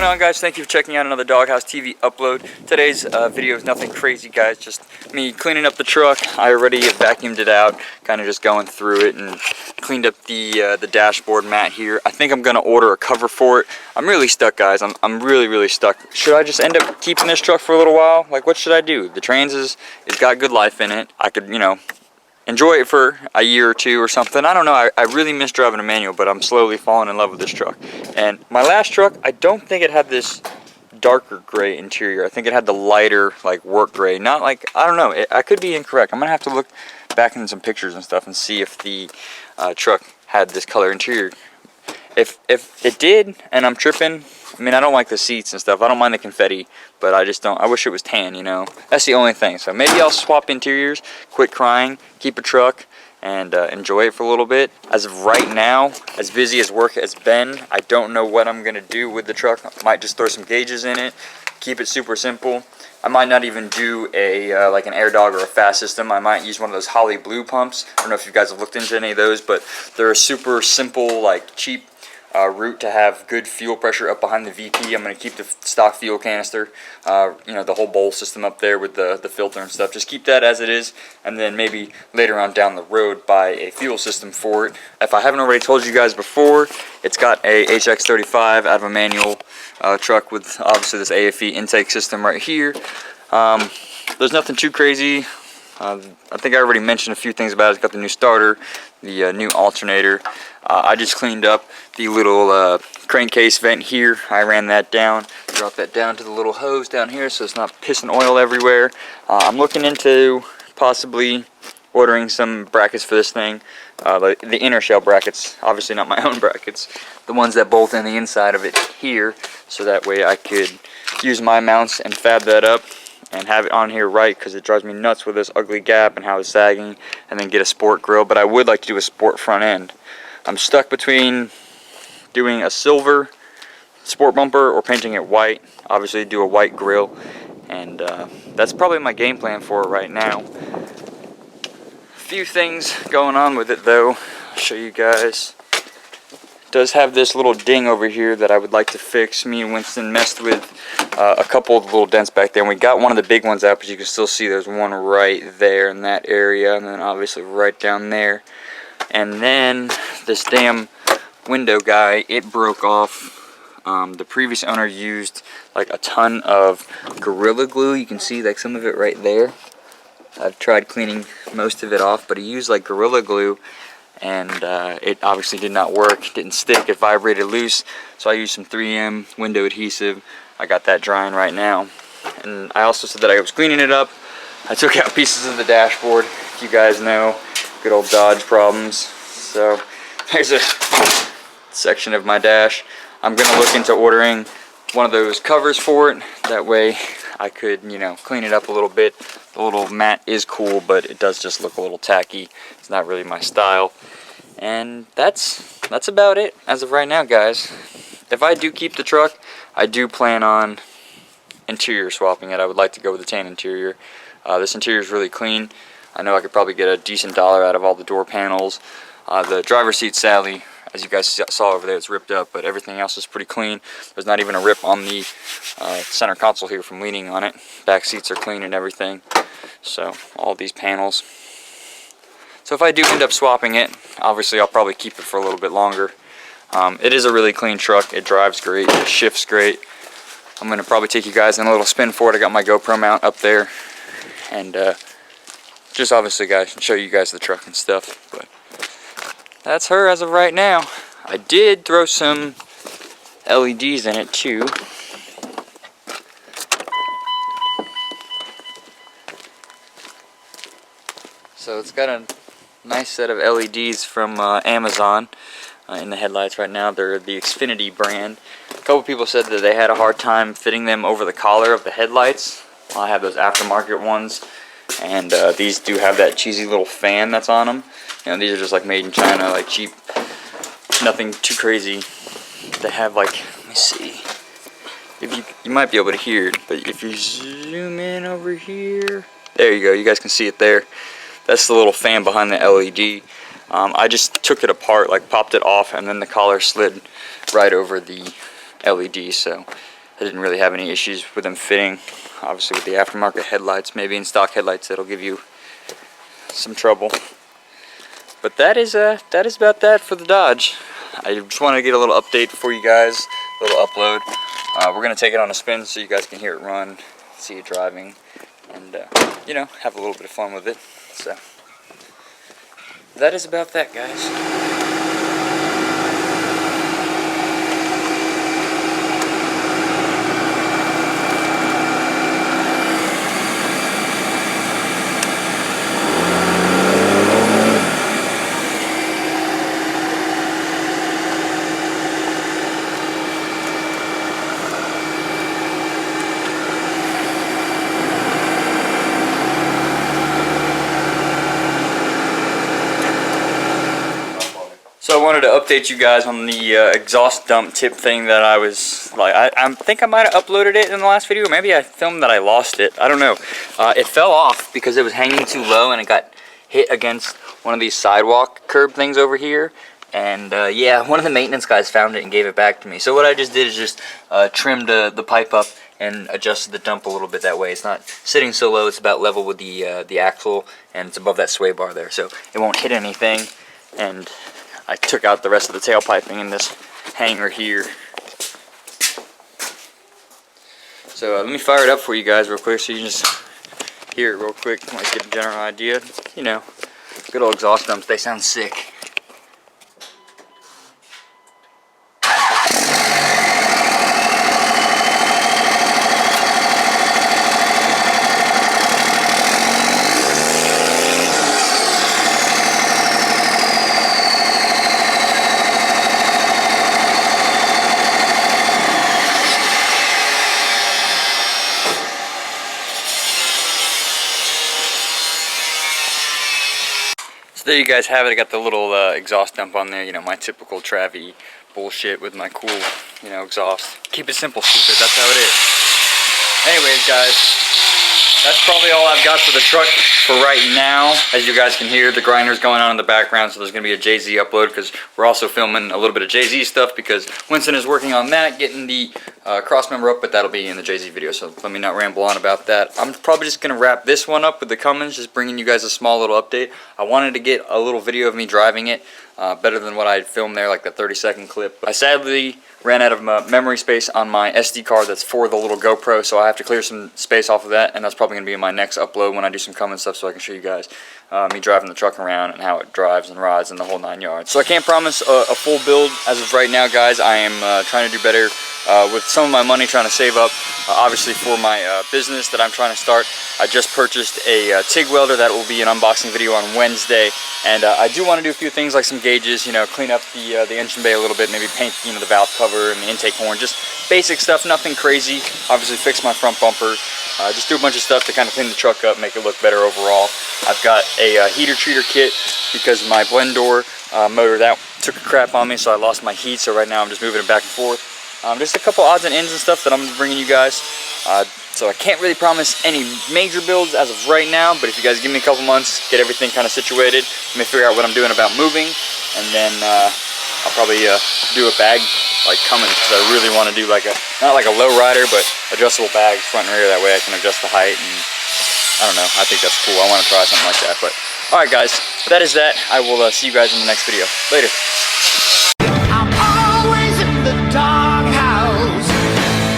on, guys? Thank you for checking out another Doghouse TV upload. Today's video is nothing crazy, guys, just me cleaning up the truck. I already vacuumed it out, kind of just going through it and cleaned up the dashboard mat here. I think I'm going to order a cover for it. I'm really stuck, guys. I'm really stuck. Should I just end up keeping this truck for a little while? Like, what should I do? The Trans it's got good life in it. I could, enjoy it for a year or two or something. I don't know. I really miss driving a manual, but I'm slowly falling in love with this truck. And my last truck, I don't think it had this darker gray interior. I think it had the lighter, like, work gray. Not like, I don't know. I could be incorrect. I'm going to have to look back in some pictures and stuff and see if the truck had this color interior. If it did, and I'm tripping, I mean, I don't like the seats and stuff. I don't mind the confetti, but I just don't. I wish it was tan, That's the only thing. So maybe I'll swap interiors, quit crying, keep a truck, and enjoy it for a little bit. As of right now, as busy as work has been, I don't know what I'm going to do with the truck. I might just throw some gauges in it, keep it super simple. I might not even do a like an air dog or a fast system. I might use one of those Holly Blue pumps. I don't know if you guys have looked into any of those, but they're a super simple, like, cheap route to have good fuel pressure up behind the VP. I'm going to keep the stock fuel canister, the whole bowl system up there with the filter and stuff. Just keep that as it is, and then maybe later on down the road buy a fuel system for it. If I haven't already told you guys before, it's got a HX35 out of a manual truck with obviously this AFE intake system right here. There's nothing too crazy. I think I already mentioned a few things about it. It's got the new starter, the new alternator. I just cleaned up the little crankcase vent here. I ran that down, dropped that down to the little hose down here so it's not pissing oil everywhere. I'm looking into possibly ordering some brackets for this thing. The inner shell brackets, obviously not my own brackets. The ones that bolt in the inside of it here, so that way I could use my mounts and fab that up and have it on here right, because it drives me nuts with this ugly gap and how it's sagging, and then get a sport grill. But I would like to do a sport front end. I'm stuck between doing a silver sport bumper or painting it white. Obviously do a white grill, and that's probably my game plan for it right now. A few things going on with it though. I'll show you guys. It does have this little ding over here that I would like to fix. Me and Winston messed with a couple of little dents back there, and we got one of the big ones out, but you can still see there's one right there in that area, and then obviously right down there. And then this damn window guy, it broke off. The previous owner used like a ton of Gorilla Glue. You can see like some of it right there. I've tried cleaning most of it off, but he used like Gorilla Glue, and it obviously did not work. It didn't stick. It vibrated loose. So I used some 3M window adhesive. I got that drying right now. And I also said that I was cleaning it up. I took out pieces of the dashboard. You guys know, good old Dodge problems. So there's a section of my dash. I'm going to look into ordering one of those covers for it. That way I could, clean it up a little bit. The little mat is cool, but it does just look a little tacky. It's not really my style. And that's about it as of right now, guys. If I do keep the truck, I do plan on interior swapping it. I would like to go with the tan interior. This interior is really clean. I know I could probably get a decent dollar out of all the door panels. The driver's seat, sadly, as you guys saw over there, it's ripped up, but everything else is pretty clean. There's not even a rip on the center console here from leaning on it. Back seats are clean and everything. So all these panels. So if I do end up swapping it, obviously I'll probably keep it for a little bit longer. It is a really clean truck. It drives great. It shifts great. I'm going to probably take you guys on a little spin for it. I got my GoPro mount up there. And just obviously, guys, show you guys the truck and stuff. But that's her as of right now. I did throw some LEDs in it too. So it's got a nice set of LEDs from Amazon in the headlights right now. They're the Xfinity brand. A couple people said that they had a hard time fitting them over the collar of the headlights. Well, I have those aftermarket ones, and these do have that cheesy little fan that's on them. These are just like made in China, like cheap, nothing too crazy. They have like, let me see, if you might be able to hear it, but if you zoom in over here, there you go, you guys can see it there. That's the little fan behind the LED. I just took it apart, like popped it off, and then the collar slid right over the LED. So I didn't really have any issues with them fitting. Obviously with the aftermarket headlights, maybe in stock headlights that'll give you some trouble. But that is about that for the Dodge. I just wanted to get a little update for you guys, a little upload. We're gonna take it on a spin so you guys can hear it run, see it driving, and you know, have a little bit of fun with it. So that is about that, guys. So I wanted to update you guys on the exhaust dump tip thing that I was like, I think I might have uploaded it in the last video. Maybe I filmed that I lost it. I don't know. It fell off because it was hanging too low and it got hit against one of these sidewalk curb things over here. And yeah, one of the maintenance guys found it and gave it back to me. So what I just did is just trimmed the pipe up and adjusted the dump a little bit that way. It's not sitting so low, it's about level with the axle, and it's above that sway bar there. So it won't hit anything. And I took out the rest of the tailpiping in this hanger here. So let me fire it up for you guys real quick so you can just hear it real quick. You might get a general idea. You know, good old exhaust dumps, they sound sick. There you guys have it. I got the little exhaust dump on there, you know, my typical Travy bullshit with my cool, you know, exhaust. Keep it simple, stupid, that's how it is. Anyways, guys, that's probably all I've got for the truck for right now. As you guys can hear, the grinder's going on in the background, so there's going to be a Jay-Z upload because we're also filming a little bit of Jay-Z stuff because Winston is working on that, getting the cross member up, but that'll be in the Jay-Z video, so let me not ramble on about that. I'm probably just going to wrap this one up with the Cummins, just bringing you guys a small little update. I wanted to get a little video of me driving it, better than what I filmed there, like the 30-second clip. I sadly ran out of memory space on my SD card that's for the little GoPro, so I have to clear some space off of that, and that's probably going to be in my next upload when I do some Cummins stuff so I can show you guys me driving the truck around and how it drives and rides and the whole 9 yards. So I can't promise a full build as of right now, guys. I am trying to do better with some of my money, trying to save up, obviously for my business that I'm trying to start. I just purchased a TIG welder that will be an unboxing video on Wednesday, and I do want to do a few things like some gauges, you know, clean up the engine bay a little bit, maybe paint, you know, the valve cover and the intake horn, just basic stuff, nothing crazy. Obviously fix my front bumper, just do a bunch of stuff to kind of clean the truck up, make it look better overall. I've got a heater treater kit because my blend door motor, that took a crap on me, so I lost my heat, so right now I'm just moving it back and forth. Just a couple odds and ends and stuff that I'm bringing you guys. So I can't really promise any major builds as of right now, but if you guys give me a couple months, get everything kind of situated, let me figure out what I'm doing about moving, and then I'll probably do a bag like Cummins, because I really want to do like not like a low rider, but adjustable bags front and rear. That way I can adjust the height, and I don't know, I think that's cool. I want to try something like that. But alright guys, that is that. I will see you guys in the next video. Later.